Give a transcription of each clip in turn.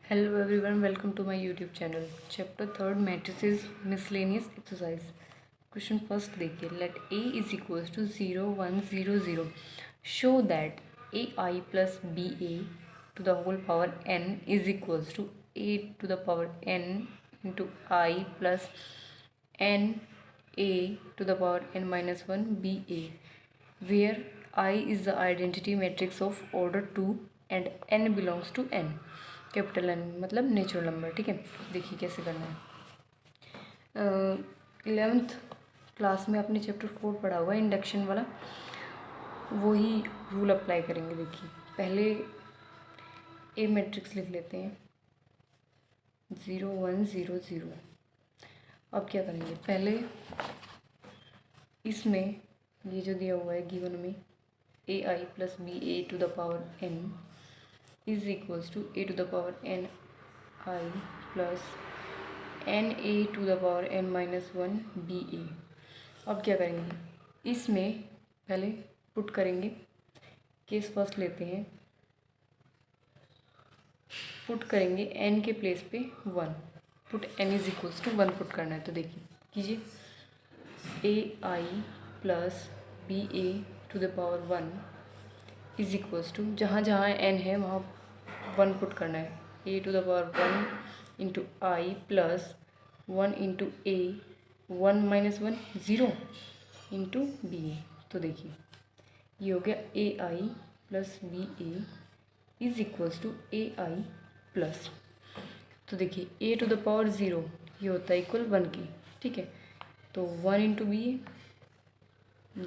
Hello everyone, welcome to my YouTube channel. Chapter 3 Matrices Miscellaneous Exercise. Question first देखिए. Let A is equals to 0 1 0 0. Show that AI plus BA to the whole power n is equals to A to the power n into I plus n A to the power n minus 1 BA, where I is the identity matrix of order 2 and n belongs to n. Capital N मतलब natural number. ठीक है, देखिए कैसे करना है. 11th class में आपने chapter 4 पढ़ा हुआ है, इंडक्शन वाला. वही रूल अप्लाई करेंगे. देखिए पहले ए मैट्रिक्स लिख लेते हैं 0 1 0 0. अब क्या करेंगे, पहले इसमें ये जो दिया हुआ है गिवन में A I plus B A to the power N is equals to A to the power N I plus N A to the power N minus 1 B A. अब क्या करेंगे, इसमें पहले पुट करेंगे. केस फर्स्ट लेते हैं, put करेंगे N के प्लेस पे 1. Put N is equals to 1 put करना है. तो देखिए कीजिए, A I plus B A to the power 1 is equals to, जहाँ जहाँ एन है वहाँ 1 पुट करना है. ए to the power 1 into I plus 1 into A 1 minus 1 0 into B A. तो देखिए ये हो गया A I plus B A is equals to A I plus. तो देखिए ए टू द पावर 0 ये होता है इक्वल 1 की. ठीक है, तो 1 इंटू बी ए,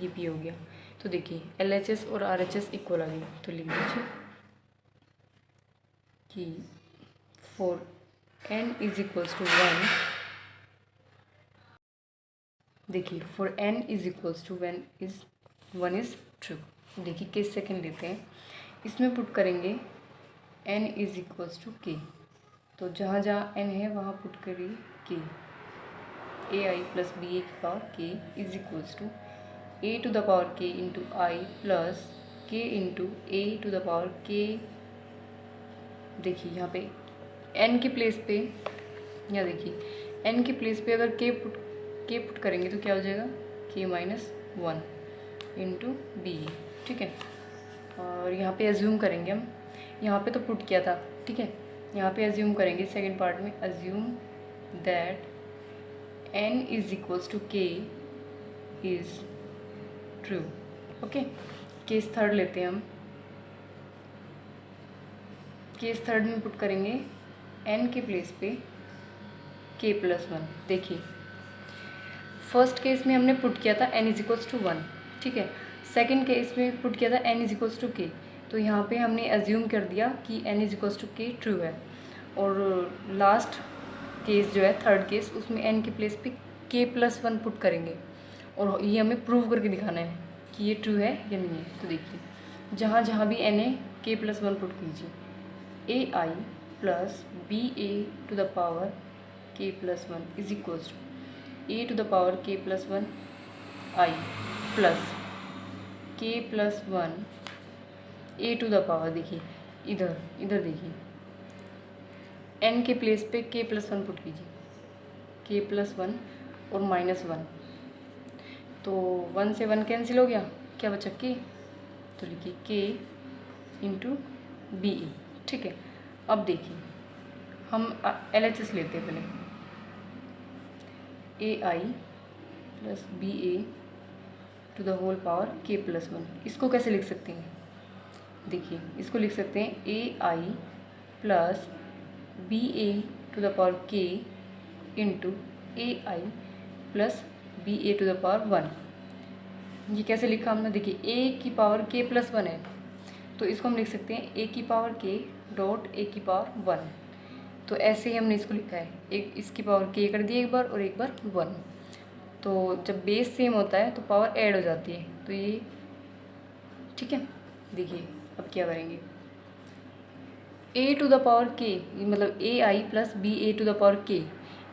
ये भी हो गया. तो देखिए एल एच एस और आर एच एस इक्वल आ गई. तो लिख दीजिए कि for n is equals to 1, देखिए for n is equals to one is true. देखिए केस सेकेंड लेते हैं, इसमें पुट करेंगे एन इज इक्वल्स टू के. तो जहाँ जहाँ एन है वहाँ पुट करिए के. ए आई प्लस बी ए की power k is equals to A to the power के into I plus k into a to the power k. देखिए यहाँ पे एन के प्लेस पे, यहाँ देखिए एन के प्लेस पे अगर के पुट करेंगे तो क्या हो जाएगा, के माइनस 1 इंटू बी. ठीक है, और यहाँ पे एज्यूम करेंगे हम, यहाँ पे तो पुट किया था. ठीक है, यहाँ पे एज्यूम करेंगे सेकेंड पार्ट में, assume that N is equals to K is true. Okay, case third लेते हैं हम. केस थर्ड में पुट करेंगे एन के प्लेस पे के प्लस 1. देखिए फर्स्ट केस में हमने पुट किया था एन इज इक्वल्स टू 1. ठीक है, सेकेंड केस में पुट किया था एन इज इक्वल्स टू के. तो यहाँ पे हमने एज्यूम कर दिया कि एन इज इक्वल्स टू के ट्रू है. और लास्ट केस जो है थर्ड केस, उसमें एन के प्लेस पे के प्लस 1 पुट करेंगे और ये हमें प्रूव करके दिखाना है कि ये ट्रू है या नहीं है. तो देखिए जहाँ जहाँ भी एन है के प्लस 1 पुट कीजिए. A I plus B A to the power के plus 1 is equals to A to the power के plus 1 I plus K plus 1 A to the power. देखिए इधर देखिए एन के प्लेस पे के प्लस 1 पुट कीजिए, के प्लस 1 और माइनस 1. तो 1 से 1 कैंसिल हो गया, क्या बचा के. तो लिखिए के इंटू बी ए. ठीक है, अब देखिए हम एल एच एस लेते हैं पहले. A I plus B A to the whole power के प्लस 1. इसको कैसे लिख सकते हैं, देखिए इसको लिख सकते हैं A I plus B A to the power के into A I plus B A to the power 1. ये कैसे लिखा हमने, देखिए ए की पावर के प्लस 1 है, तो इसको हम लिख सकते हैं ए की पावर के डॉट ए की पावर 1. तो ऐसे ही हमने इसको लिखा है, एक इसकी पावर के कर दी एक बार और एक बार 1. तो जब बेस सेम होता है तो पावर ऐड हो जाती है. तो ये ठीक है. देखिए अब क्या करेंगे, ए टू द पावर के मतलब A I plus B A to the power K,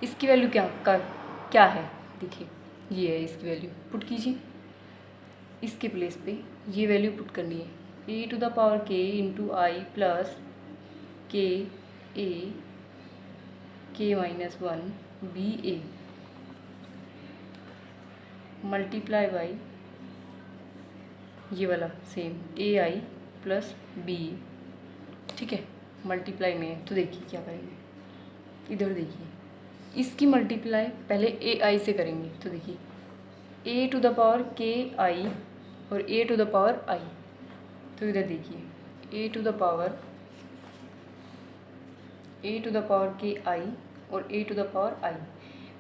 इसकी वैल्यू क्या है. देखिए ये है इसकी वैल्यू, पुट कीजिए. इसके प्लेस पे ये वैल्यू पुट करनी है, ए टू द पावर के into I plus k a k minus one b a multiply by ये वाला same a I plus b, ठीक है, मल्टीप्लाई में है। तो देखिए क्या करेंगे, इधर देखिए, इसकी मल्टीप्लाई पहले ए आई से करेंगे। तो देखिए ए टू द पावर के आई और ए टू द पावर आई। तो इधर देखिए ए टू द पावर के आई और ए टू द पावर आई,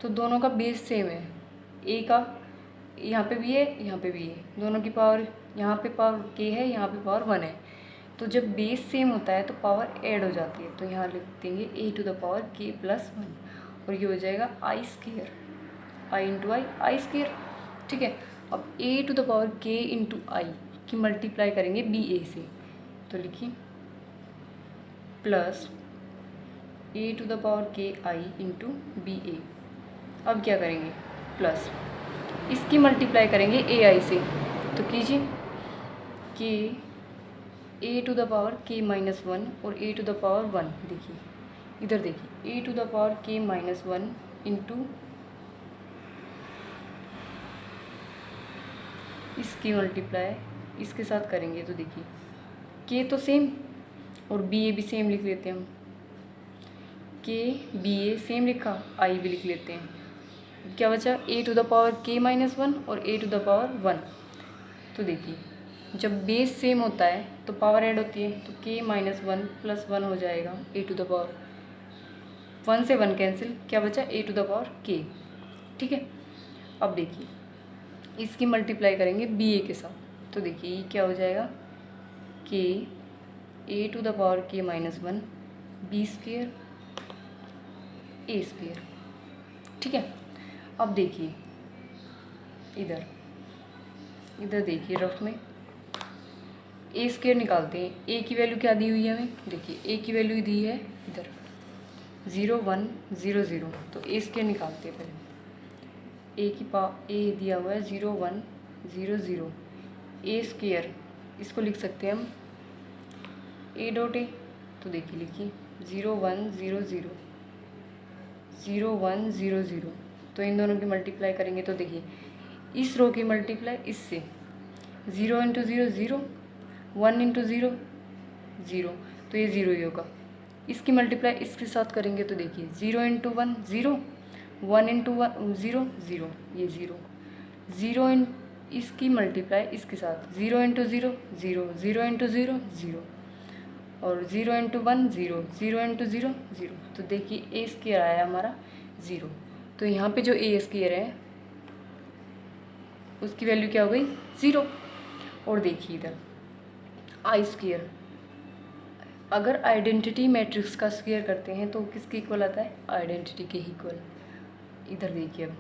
तो दोनों का बेस सेम है। ए का यहाँ पे भी है, यहाँ पे भी है, दोनों की पावर, यहाँ पे पावर के है, यहाँ पे पावर वन है। तो जब बेस सेम होता है तो पावर ऐड हो जाती है। तो यहाँ लिख देंगे ए टू द पावर के प्लस वन और ये हो जाएगा I square, I into I square, ठीक है। अब ए टू द पावर के इंटू आई की मल्टीप्लाई करेंगे बी ए से। तो लिखिए plus a to the power k I into B A. अब क्या करेंगे, प्लस इसकी मल्टीप्लाई करेंगे ए आई से। तो कीजिए के ए टू द पावर के माइनस वन और ए टू द पावर वन। देखिए इधर देखिए ए टू द पावर के माइनस वन इंटू इसकी मल्टीप्लाई इसके साथ करेंगे। तो देखिए के तो सेम और बी ए भी सेम लिख लेते हैं हम, के बी ए सेम लिखा, आई भी लिख लेते हैं। क्या बचा, ए टू द पावर के माइनस वन और ए टू द पावर वन। तो देखिए जब बेस सेम होता है तो पावर ऐड होती है, तो के माइनस वन प्लस वन हो जाएगा ए टू द पावर, वन से वन कैंसिल, क्या बचा ए टू द पावर के, ठीक है। अब देखिए इसकी मल्टीप्लाई करेंगे बी ए के साथ। तो देखिए ये क्या हो जाएगा, के ए टू द पावर के माइनस वन बी स्क्वेयर ए स्क्वेयर, ठीक है। अब देखिए इधर देखिए रफ में ए स्क्वेयर निकालते हैं। ए की वैल्यू क्या दी हुई है हमें, देखिए ए की वैल्यू दी है इधर 0 1 0 0। तो ए स्क्वेयर निकालते हैं पहले। ए दिया हुआ है 0 1 0 0, ए स्क्वेयर इसको लिख सकते हैं हम ए डॉट ए। तो देखिए लिखिए 0 1 0 0 0 1 0 0। तो इन दोनों की मल्टीप्लाई करेंगे। तो देखिए इस रो की मल्टीप्लाई इससे 0 इंटू 0 0, 1 इंटू 0 0, तो ये 0 ही होगा। इसकी मल्टीप्लाई इसके साथ करेंगे। तो देखिए 0 इंटू 1 0, 1 इंटू 0 0, ये 0 इसकी मल्टीप्लाई इसके साथ 0 इंटू 0 0, 0 इंटू 0 0 और 0 इंटू 1 0, 0 इंटू 0 0। तो देखिए ए स्क्वायर आया हमारा 0। तो यहाँ पे जो ए स्क्वायर है उसकी वैल्यू क्या हो गई 0। और देखिए इधर आई स्क्वायर, अगर आइडेंटिटी मैट्रिक्स का स्क्वायर करते हैं तो किसके इक्वल आता है, आइडेंटिटी के इक्वल। इधर देखिए अब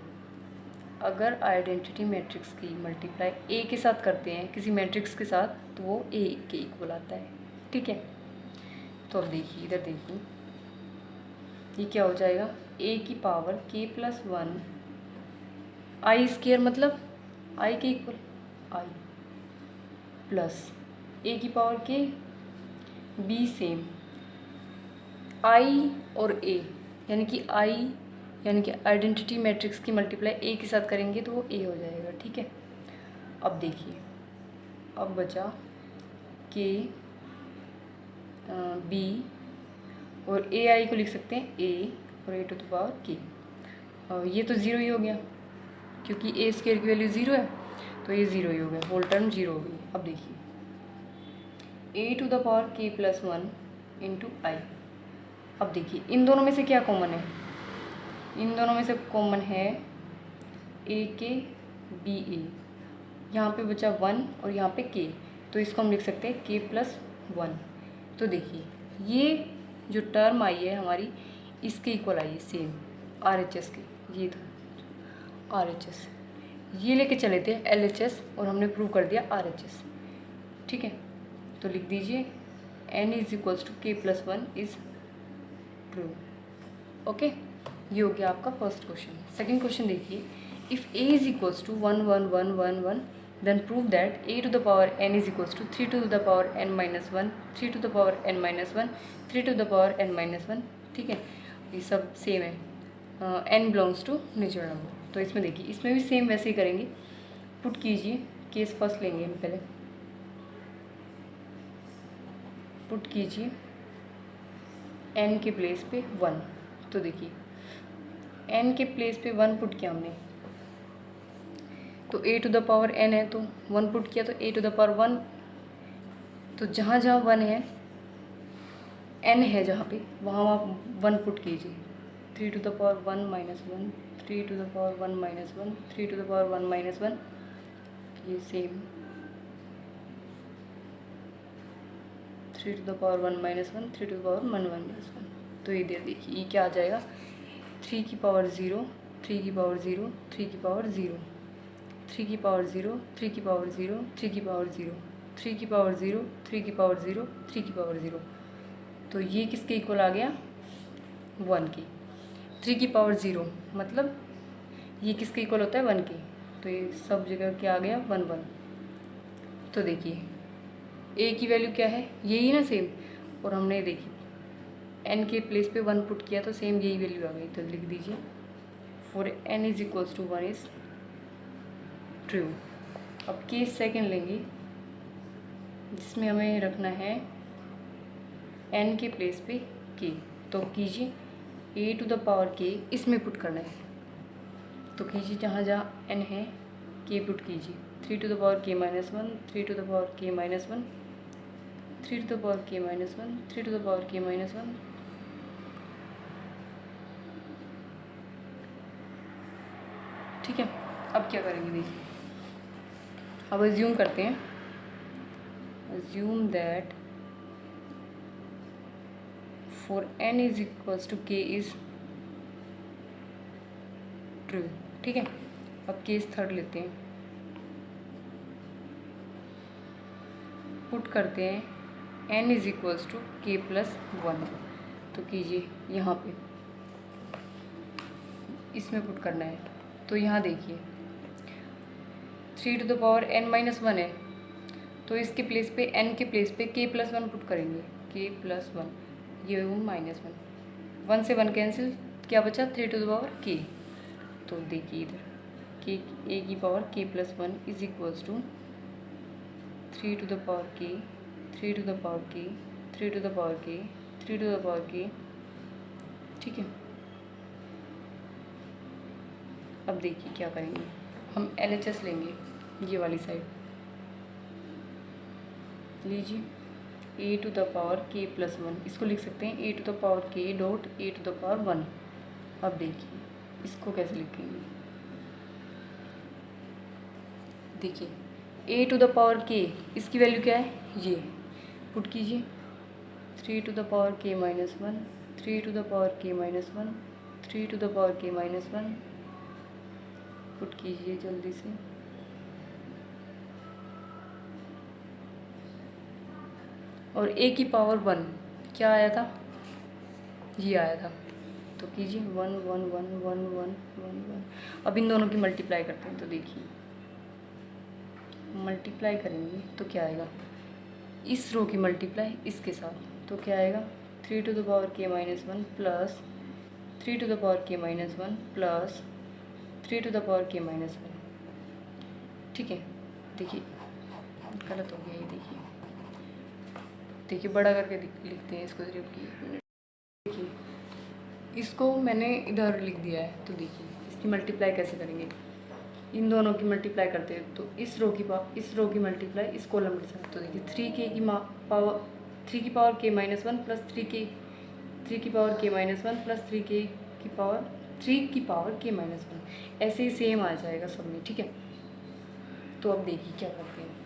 अगर आइडेंटिटी मैट्रिक्स की मल्टीप्लाई ए के साथ करते हैं किसी मैट्रिक्स के साथ तो वो ए के इक्वल आता है, ठीक है। तो अब देखिए इधर देखिए ये क्या हो जाएगा, ए की पावर के प्लस वन आई स्क्वायर, मतलब आई के इक्वल आई प्लस ए की पावर के बी सेम आई और ए, यानी कि आई यानी कि आइडेंटिटी मैट्रिक्स की मल्टीप्लाई ए के साथ करेंगे तो वो ए हो जाएगा, ठीक है। अब देखिए अब बचा के बी और ए आई को लिख सकते हैं ए और ए टू द पावर के। और ये तो ज़ीरो ही हो गया क्योंकि ए स्क्वायर की वैल्यू 0 है, तो ये 0 ही हो गया, होल टर्म 0 हो गई। अब देखिए ए टू द पावर के प्लस वन इंटू आई। अब देखिए इन दोनों में से क्या कॉमन है, इन दोनों में से कॉमन है ए के बी ए, यहाँ पे बचा 1 और यहाँ पे के, तो इसको हम लिख सकते हैं के प्लस वन। तो देखिए ये जो टर्म आई है हमारी इसके इक्वल आई है सेम आर एच एस के, ये था आर एच एस, ये लेके चले थे एल एच एस और हमने प्रूव कर दिया आर एच एस, ठीक है। तो लिख दीजिए n is equals to k plus one is true, okay. ये हो गया आपका फर्स्ट क्वेश्चन। सेकंड क्वेश्चन देखिए, if a is equals to 1 1 1 1 1 then prove that a to the power n is equals to 3 to the power n minus 1, 3 to the power n minus 1, 3 to the power n minus 1। ठीक है, ये सब same है, n belongs to natural number. तो इसमें देखिए, इसमें भी सेम वैसे ही करेंगे। पुट कीजिए, केस फर्स्ट लेंगे हम पहले। पुट कीजिए n के प्लेस पे 1। तो देखिए n के प्लेस पे 1 पुट किया हमने, तो a to the power n है, तो 1 पुट किया तो a टू द पावर 1। तो जहाँ जहाँ 1 है, n है जहाँ पे, वहाँ वहाँ 1 पुट कीजिए। 3 to the power 1 minus 1, 3 to the power 1 minus 1, 3 to the power 1 minus 1, ये same 3 to the power 1 minus 1, 3 to the power 1 minus 1। तो ये दे देखिए, ये क्या आ जाएगा, 3 की पावर 0, 3 की पावर 0, 3 की पावर 0, 3 की पावर 0, 3 की पावर 0, 3 की पावर 0, 3 की पावर 0, 3 की पावर 0, 3 की पावर 0। तो ये किसके इक्वल आ गया, 1 की। 3 की पावर 0 मतलब ये किसके इक्वल होता है, 1 की। तो ये सब जगह क्या आ गया, 1 1। तो देखिए a की वैल्यू क्या है, यही ना सेम, और हमने देखी n के प्लेस पे 1 पुट किया तो सेम यही वैल्यू आ गई। तो लिख दीजिए for n is equals to 1 is true. अब केस सेकंड लेंगे, जिसमें हमें रखना है n के प्लेस पे k। तो कीजिए a to the power k, इसमें पुट करना है। तो कीजिए जहाँ जहाँ n है k पुट कीजिए। 3 to the power k minus 1, 3 to the power k minus 1, 3 to the power k minus 1, 3 to the power k minus 1। ठीक है, अब क्या करेंगे देखिए, अब अज्यूम करते हैं, assume that for n is equals to k is true. ठीक है, अब केस थर्ड लेते हैं, पुट करते हैं n is equals to k plus 1। तो कीजिए यहाँ पे, इसमें पुट करना है। तो यहाँ देखिए 3 to the power n minus 1 है, तो इसके प्लेस पे n के प्लेस पे k प्लस 1 पुट करेंगे। k प्लस 1, ये हो माइनस 1, 1 से 1 कैंसिल, क्या बचा 3 टू द पावर k। तो देखिए इधर k a की power k plus 1 is equals to 3 to the power k, 3 to the power k, 3 to the power k, 3 to the power k। ठीक है, अब देखिए क्या करेंगे, हम LHS लेंगे, ये वाली साइड लीजिए, a to the power k plus 1, इसको लिख सकते हैं a to the power k dot a to the power 1। अब देखिए इसको कैसे लिखेंगे, देखिए a to the power k, इसकी वैल्यू क्या है, ये पुट कीजिए 3 to the power k minus 1, 3 to the power k minus 1, 3 to the power k minus 1, put कीजिए जल्दी से। और a की पावर 1 क्या आया था, ये आया था। तो कीजिए 1 1 1 1 1 1 1। अब इन दोनों की मल्टीप्लाई करते हैं। तो देखिए मल्टीप्लाई करेंगे तो क्या आएगा, इस रो की मल्टीप्लाई इसके साथ, तो क्या आएगा 3 to the power k minus 1 plus 3 to the power k minus 1 plus 3 to the power k minus 1। ठीक है, देखिए गलत हो गया ये, देखिए बड़ा करके लिखते हैं इसको सिर्फ की। देखिए इसको मैंने इधर लिख दिया है, तो देखिए इसकी मल्टीप्लाई कैसे करेंगे, इन दोनों की मल्टीप्लाई करते हैं। तो इस रो की मल्टीप्लाई इस कॉलम के साथ। तो देखिए 3 की पावर k माइनस 1 प्लस 3 की पावर k माइनस 1 प्लस 3 की पावर k माइनस 1, ऐसे ही सेम आ जाएगा सब में। ठीक है, तो अब देखिए क्या करते हैं,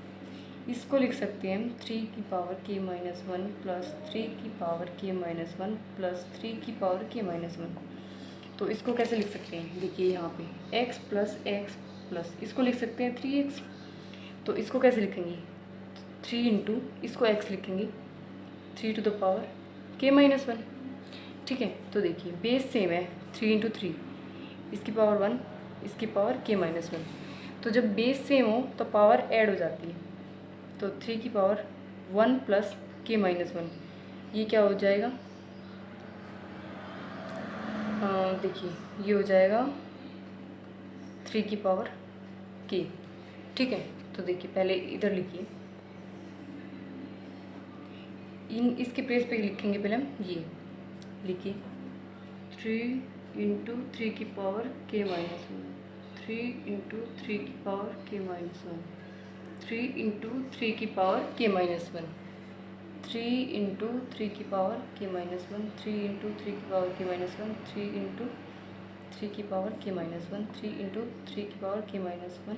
इसको लिख सकते हैं हम 3 की पावर k माइनस 1 प्लस 3 की पावर k माइनस 1 प्लस 3 की पावर k माइनस 1। तो इसको कैसे लिख सकते हैं, देखिए यहाँ पे x प्लस इसको लिख सकते हैं 3x। तो इसको कैसे लिखेंगे, 3 इंटू इसको x लिखेंगे 3 to the power k minus 1। ठीक है, तो देखिए बेस सेम है, 3 इंटू 3, इसकी पावर 1, इसकी पावर k माइनस 1। तो जब बेस सेम हो तो पावर ऐड हो जाती है। तो 3 की पावर 1 प्लस k माइनस 1, ये क्या हो जाएगा, देखिए ये हो जाएगा 3 की पावर k। ठीक है, तो देखिए पहले इधर लिखिए, इसके प्लेस पे लिखेंगे पहले हम, ये लिखिए 3 इंटू 3 की पावर k माइनस 1, 3 इंटू 3 की पावर k माइनस 1, 3 इंटू 3 की पावर k माइनस 1, 3 इंटू 3 की पावर k माइनस 1, 3 इंटू 3 की पावर k माइनस 1, 3 इंटू 3 की पावर k माइनस 1, 3 इंटू 3 की पावर k माइनस 1,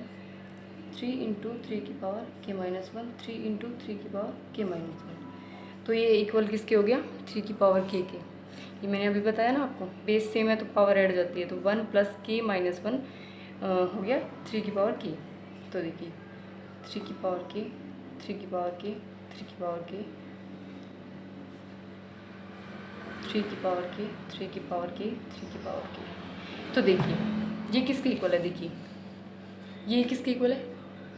3 इंटू 3 की पावर k माइनस 1, 3 इंटू 3 की power k minus 1। तो ये equal किसके हो गया, 3 की पावर k के। ये मैंने अभी बताया ना आपको, बेस सेम है तो पावर ऐड जाती है, तो 1 प्लस k माइनस 1 हो गया 3 की पावर k। तो देखिए 3 की पावर k, 3 की पावर k, 3 की पावर k, 3 की पावर k, 3 की पावर k, 3 की पावर k। तो देखिए ये किसके इक्वल है, देखिए ये किसके इक्वल है,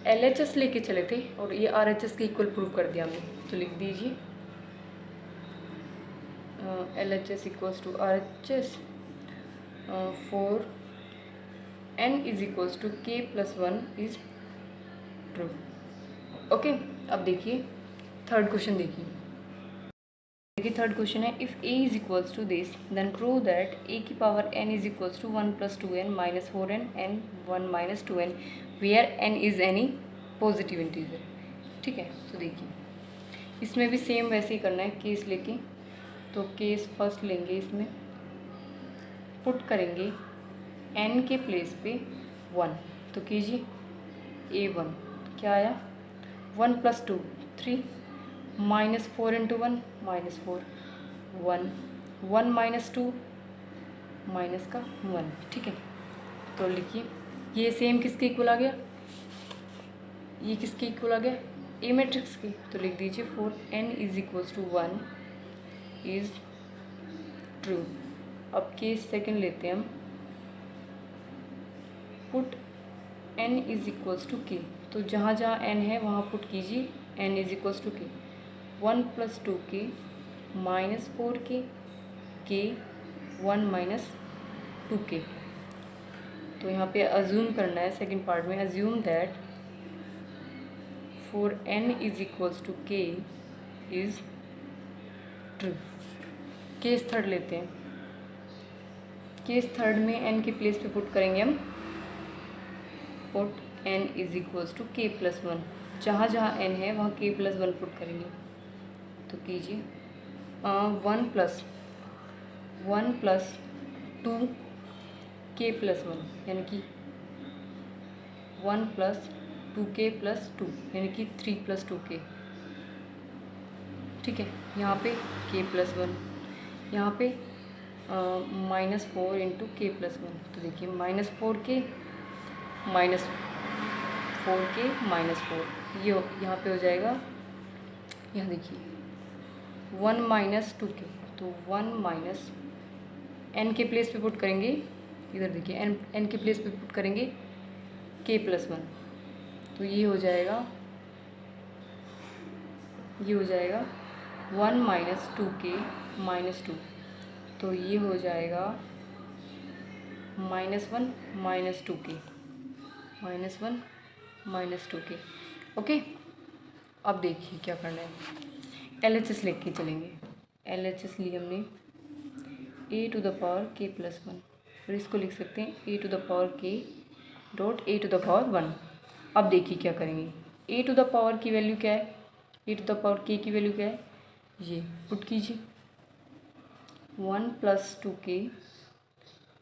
LHS लेके चले थे और ये RHS के इक्वल प्रूव कर दिया हमने। तो लिख दीजिए LHS equals to RHS for n is equals to k plus 1 is true. Okay, अब देखिए थर्ड क्वेश्चन, देखिए थर्ड क्वेश्चन है, if a is equals to this then prove that a की power n is equals to 1 plus 2n minus 4n n 1 minus 2n where n is any positive integer. ठीक है, तो देखिए इसमें भी same वैसे ही करना है, केस लेके। तो केस फर्स्ट लेंगे, इसमें पुट करेंगे n के प्लेस पे 1, तो कीजिए a1 क्या आया, 1 plus 2 3 minus 4 into 1 minus 4, 1 1 minus 2 minus का 1। ठीक है, तो लिखिए ये सेम किसके इक्वल आ गया, ये किसके इक्वल आ गया, ए मैट्रिक्स की। तो लिख दीजिए for n is equals to 1 is true. अब केस सेकंड लेते हैं हम, put n is equals to k। तो जहाँ जहाँ n है वहाँ पुट कीजिए n is equals to k, 1 plus 2k minus 4k k 1 minus 2k। तो यहाँ पे अज्यूम करना है सेकंड पार्ट में, assume that for n is equals to k is true. Case third लेते हैं, केस थर्ड में n के प्लेस पे पुट करेंगे हम, put n is equals to k plus 1। जहाँ जहाँ n है वहाँ k प्लस 1 पुट करेंगे। तो कीजिए 1 प्लस 2 k प्लस 1 यानी कि 1 प्लस 2k प्लस 2 यानी कि 3 प्लस 2k। ठीक है, यहाँ पे k प्लस 1, यहाँ पे माइनस 4 इंटू के प्लस 1। तो देखिए minus 4k minus 4k minus 4, ये यहाँ पे हो जाएगा, यहाँ देखिए 1 माइनस 2k। तो 1 माइनस n के प्लेस पे पुट करेंगे, इधर देखिए n के प्लेस पे पुट करेंगे k प्लस 1। तो ये हो जाएगा 1 माइनस 2k माइनस 2। तो ये हो जाएगा -1 minus 2k, -1 minus 2k। Okay, अब देखिए क्या करना है, LHS लिख के चलेंगे। LHS लिए हमने a to the power k plus 1, फिर इसको लिख सकते हैं a to the power k dot a to the power 1। अब देखिए क्या करेंगे, a टू द पावर की वैल्यू क्या है, a to the power k की वैल्यू क्या है, ये पुट कीजिए 1 plus 2k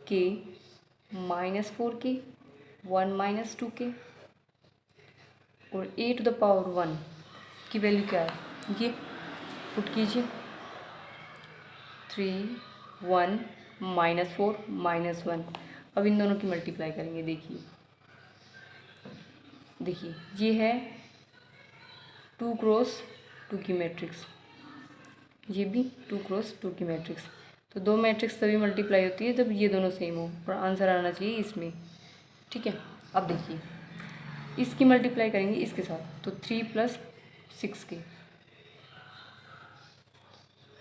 k minus 4k 1 minus 2k, और a टू द पावर 1 की वैल्यू क्या है, ये पुट कीजिए 3 1 माइनस 4 माइनस 1। अब इन दोनों की मल्टीप्लाई करेंगे। देखिए ये है 2 क्रॉस 2 की मैट्रिक्स, ये भी 2 क्रॉस 2 की मैट्रिक्स। तो दो मैट्रिक्स तभी मल्टीप्लाई होती है जब ये दोनों सेम हो, और आंसर आना चाहिए इसमें। ठीक है, अब देखिए इसकी मल्टीप्लाई करेंगे इसके साथ, तो 3 + 6 के,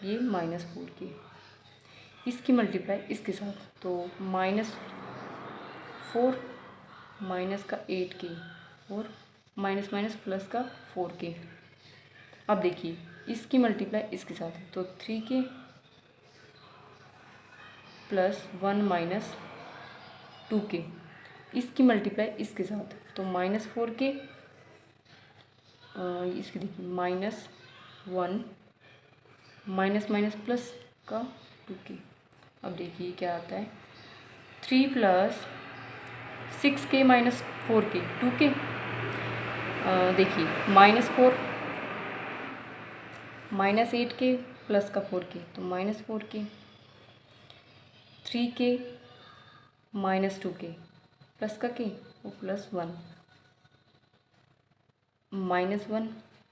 ये -4 के। इसकी मल्टीप्लाई इसके साथ, तो -4 माइनस का 8 के और माइनस माइनस प्लस का 4 के। अब देखिए इसकी मल्टीप्लाई इसके साथ, तो 3 के + 1 - 2 के। इसकी मल्टीप्लाई इसके साथ, तो -4 के, इसकी देखिए -1 माइनस माइनस प्लस का 2 के। अब देखिए क्या आता है, 3 + 6 के - 4 के 2 के। देखिए -4 -8 के प्लस का 4 के, तो -4 के। 3 के -2 के प्लस का के, वो +1 -1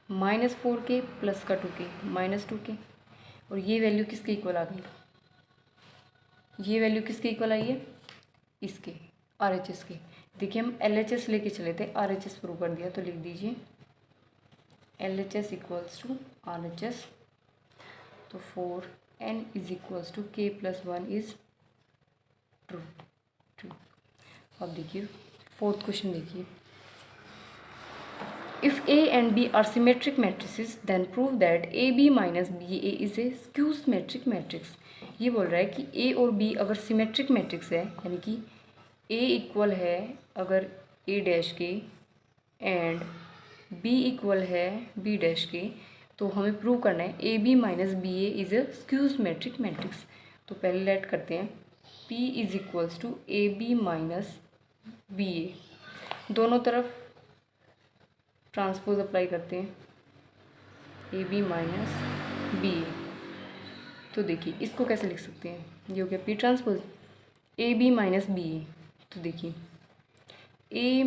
-4 के प्लस का 2 के -2 के। और ये वैल्यू किसके इक्वल आ गई, ये वैल्यू किसके इक्वल आई है, इसके RHS के। देखिए हम LHS लेके चले थे, RHS प्रूव कर दिया, तो लिख दीजिए LHS = RHS। तो 4n = k + 1 इज ट्रू। अब देखिए फोर्थ क्वेश्चन देखिए, if A and B are symmetric matrices then prove that AB - BA is a skew symmetric matrix। ये बोल रहा है कि A और B अगर सिमेट्रिक मैट्रिक्स है, यानी कि A इक्वल है अगर A' के एंड B इक्वल है B' के, तो हमें प्रूव करना है AB - BA is a skew symmetric matrix. तो पहले लेट करते हैं, P = AB - BA, दोनों तरफ ट्रांसपोज अप्लाई करते हैं, AB - BA। तो देखिए इसको कैसे लिख सकते हैं, ये हो गया P ट्रांसपोज AB - BA। तो देखिए A -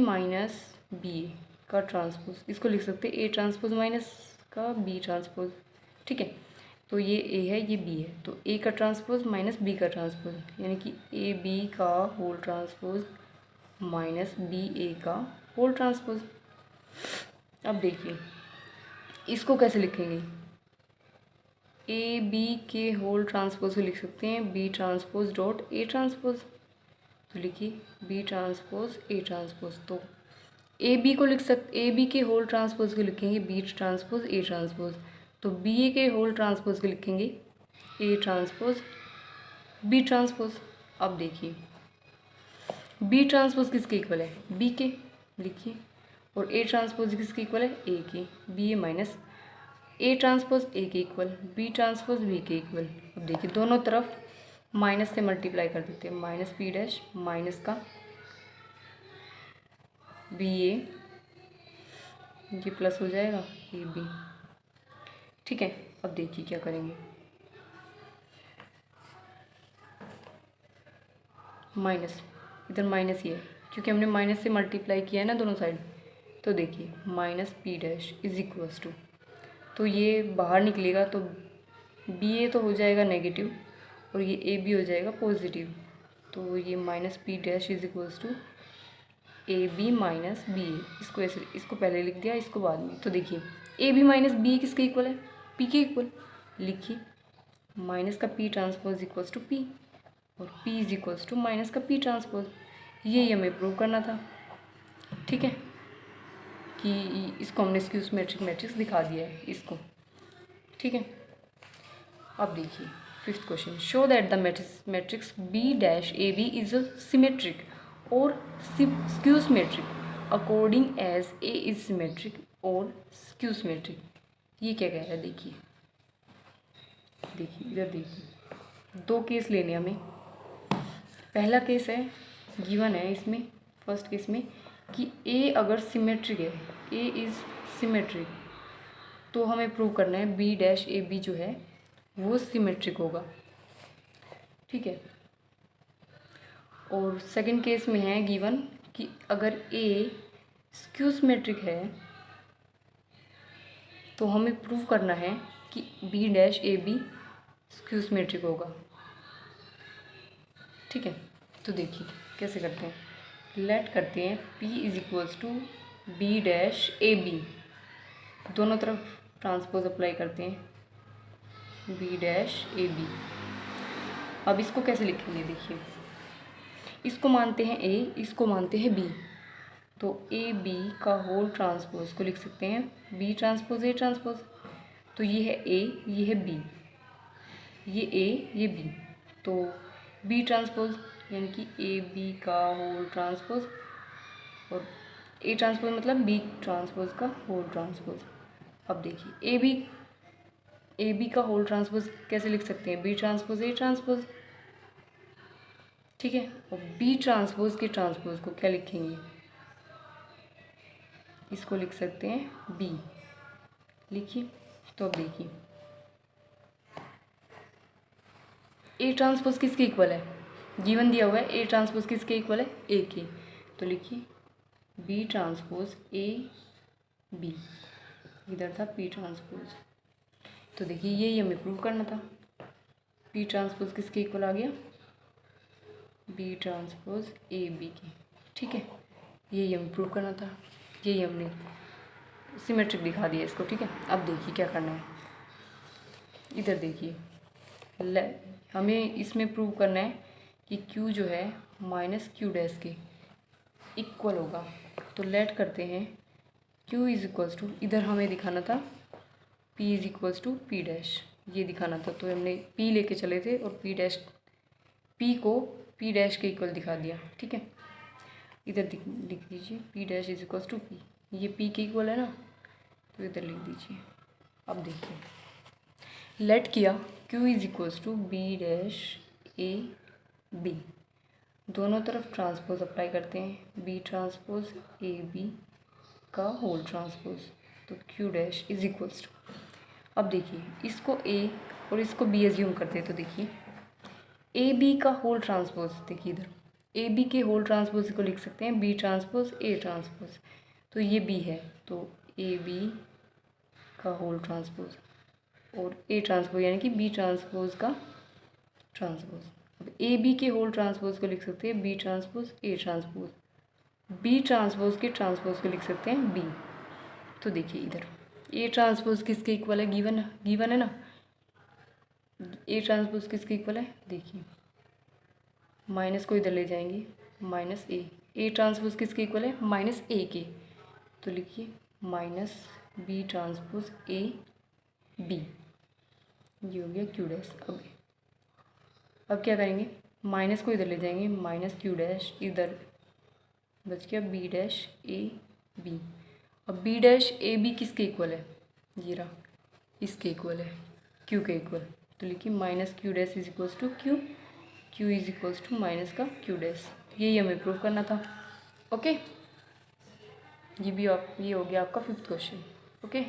BA का ट्रांसपोज, इसको लिख सकते हैं A ट्रांसपोज माइनस का B ट्रांसपोज, ठीक है। तो ये A है, ये B है, तो A का ट्रांसपोज माइनस B का ट्रांसपोज, यानी कि AB का होल ट्रांसपोज माइनस BA का होल ट्रांसपोज। अब देखिए इसको कैसे लिखेंगे, AB के होल ट्रांसपोज को लिख सकते हैं B transpose dot A transpose. तो लिखिए B ट्रांसपोज A ट्रांसपोज, तो AB को लिख सकते, AB के होल ट्रांसपोज को लिखेंगे B ट्रांसपोज A ट्रांसपोज, तो BA के होल ट्रांसपोज को लिखेंगे A ट्रांसपोज B ट्रांसपोज। अब देखिए B ट्रांसपोज किसके इक्वल है, B के, लिखिए, और A ट्रांसपोज किसके इक्वल है, A के, BA minus A transpose A के इक्वल, B ट्रांसपोज B के इक्वल। अब देखिए दोनों तरफ माइनस से मल्टीप्लाई कर देते हैं, -P' माइनस का BA, ये प्लस हो जाएगा AB, ठीक है। अब देखिए क्या करेंगे, माइनस, इधर माइनस ही है क्योंकि हमने माइनस से मल्टीप्लाई किया है ना दोनों साइड। तो देखिए -P' = तो ये बाहर निकलेगा, तो BA तो हो जाएगा नेगेटिव और ये AB हो जाएगा पॉजिटिव। तो ये -P' = AB - BA, इसको ऐसे, इसको पहले लिख दिया, इसको बाद में। तो देखिए AB - BA किसके इक्वल है, P के इक्वल, लिखिए माइनस का P ट्रांसपोज = P और P = माइनस का P ट्रांसपोज। यही हमें प्रूव करना था, ठीक है, कि इसको हमने स्क्यू सिमेट्रिक मैट्रिक्स दिखा दिया है इसको, ठीक है। अब देखिए fifth question, show that the matrix B' is symmetric और skew symmetric according as A is symmetric और स्क्यू सिमेट्रिक। ये क्या कह रहा है, देखिए इधर देखिए, दो केस लेने हमें। पहला केस है, गिवन है इसमें, फर्स्ट केस में कि A अगर सिमेट्रिक है, A इज़ सिमेट्रिक, तो हमें प्रूव करना है B' जो है वो सिमेट्रिक होगा, ठीक है। और सेकंड केस में है गिवन कि अगर A स्क्यू सिमेट्रिक है, तो हमें प्रूव करना है कि B' स्क्यू सिमेट्रिक होगा, ठीक है। तो देखिए कैसे करते हैं, लेट करते हैं P = B dash A B, दोनों तरफ ट्रांसपोज अप्लाई करते हैं, बी डैश ए बी। अब इसको कैसे लिखेंगे, देखिए इसको मानते हैं ए, इसको मानते हैं बी, तो ए बी का होल ट्रांसपोज को लिख सकते हैं बी ट्रांसपोज ए ट्रांसपोज। तो ये है ए, ये है बी, ये ए ये बी, तो बी ट्रांसपोज यानी कि ए बी का होल ट्रांसपोज, और ए ट्रांसपोज मतलब बी ट्रांसपोज का होल ट्रांसपोज। अब देखिए ए बी का होल ट्रांसपोज कैसे लिख सकते हैं, बी ट्रांसपोज ए ट्रांसपोज, ठीक है। और बी ट्रांसपोज के ट्रांसपोज को क्या लिखेंगे, इसको लिख सकते हैं बी, लिखिए। तो अब देखिए ए ट्रांसपोज किसके इक्वल है, गिवन दिया हुआ है ए ट्रांसपोज किसके इक्वल है, ए के, तो लिखिए बी ट्रांसपोज ए बी, इधर था पी ट्रांसपोज। तो देखिए यही हमें प्रूव करना था, पी ट्रांसपोज किसके इक्वल आ गया, बी ट्रांसपोज ए बी के, ठीक है। यही हमें प्रूव करना था, यही हमने सिमेट्रिक दिखा दिया इसको, ठीक है। अब देखिए क्या करना है, इधर देखिए हमें इसमें प्रूव करना है कि Q जो है माइनस क्यू डैश के इक्वल होगा। तो लेट करते हैं Q इज इक्वल्स टू, इधर हमें दिखाना था P is equals to P dash, ये दिखाना था, तो हमने P लेके चले थे और P को P डैश के इक्वल दिखा दिया, ठीक है। इधर लिख दीजिए P dash is equals to P, ये P के इक्वल है ना, तो इधर लिख दीजिए। अब देखिए लेट किया Q is equals to B dash A B, दोनों तरफ ट्रांसपोज अप्लाई करते हैं, बी ट्रांसपोज ए बी का होल ट्रांसपोज, तो Q dash is equals to, अब देखिए इसको ए और इसको बी एज्यूम करते हैं, तो देखिए ए बी का होल ट्रांसपोज, देखिए इधर ए बी के होल ट्रांसपोज को लिख सकते हैं बी ट्रांसपोज ए ट्रांसपोज, तो ये बी है, तो ए बी का होल ट्रांसपोज और ए ट्रांसपोज यानी कि बी ट्रांसपोज का ट्रांसपोज। अब ए बी के होल ट्रांसपोज को लिख सकते हैं B transpose A transpose, B transpose के ट्रांसपोज को लिख सकते हैं बी। तो देखिए इधर ए ट्रांसपोज किसके इक्वल है, गिवन है ना, ए ट्रांसपोज किसके इक्वल है, देखिए माइनस को इधर ले जाएंगे, माइनस ए ट्रांसपोज किसके इक्वल है, माइनस ए के, तो लिखिए minus B transpose A B, ये हो गया Q डैश। अब क्या करेंगे, माइनस को इधर ले जाएंगे, माइनस Q डैश, इधर बच गया बी डैश ए बी। अब बी डैश ए बी किसके इक्वल है, ये रहा, इसके इक्वल है, Q के इक्वल, तो लिखिए minus Q dash is equals to Q is equals to minus का Q डैश, यही हमें प्रूव करना था। ओके, ये हो गया आपका 5th क्वेश्चन। ओके।